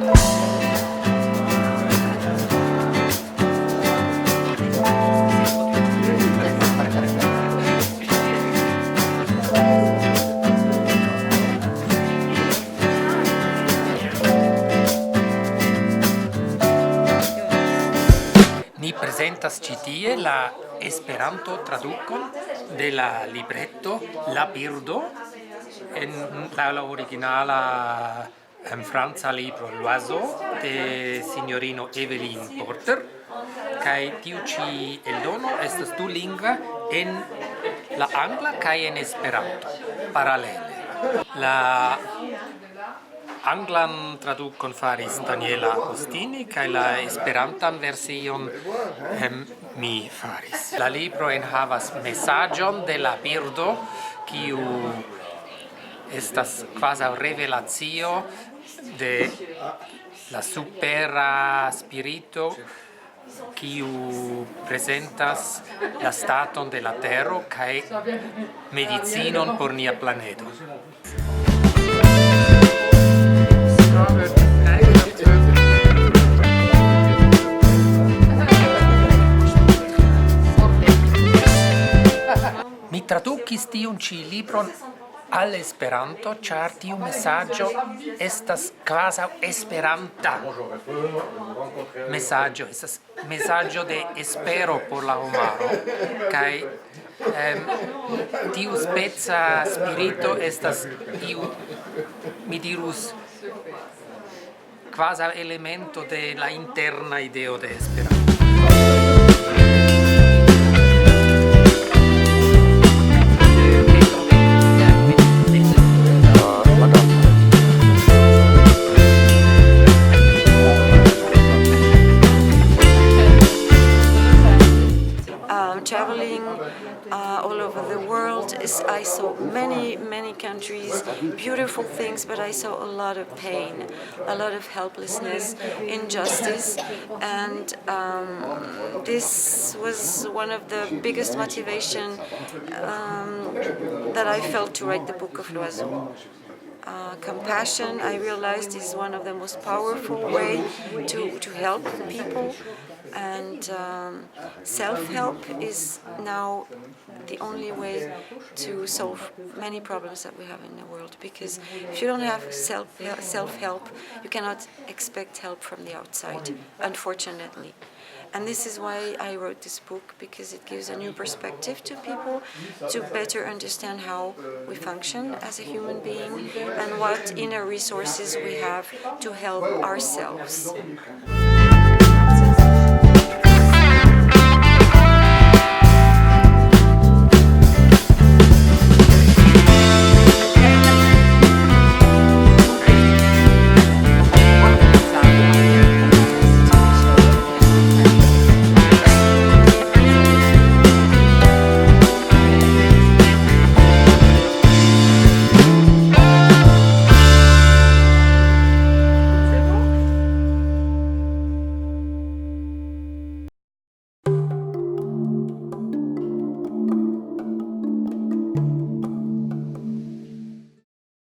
Ni prezentas ĉi tie la Esperanto tradukon de la libretto La Birdo en la originala franca libro L'Oiseau de signorino Eveline Porter, kaj tiu ĉi eldono estas dulingva en la angla kaj en Esperanto paralele. La anglan tradukon faris Daniela Agostini kaj la esperantan version mi faris. La libro enhavas mesaĝon de la birdo, kiu estas kvazaŭ revelacio de la supera spirito kiu prezentas la staton de la tero kaj medicinon por nia planedo. Mi tradukis tiun ĉi libron al Esperanto, ĉar tiu mesaĝo estas kvazaŭ esperanta mesaĝo, estas mesaĝo de espero por la homaro, kaj tiu speca spirito estas iu, mi dirus, kvazaŭ elemento de la interna ideo de Esperanto. Traveling all over the world, I saw many countries, beautiful things, but I saw a lot of pain, a lot of helplessness, injustice, and this was one of the biggest motivation that I felt to write the book of L'Oiseau. Compassion, I realized, is one of the most powerful way to help people, and self-help is now the only way to solve many problems that we have in the world, because if you don't have self-help, you cannot expect help from the outside, unfortunately. And this is why I wrote this book, because it gives a new perspective to people to better understand how we function as a human being and what inner resources we have to help ourselves.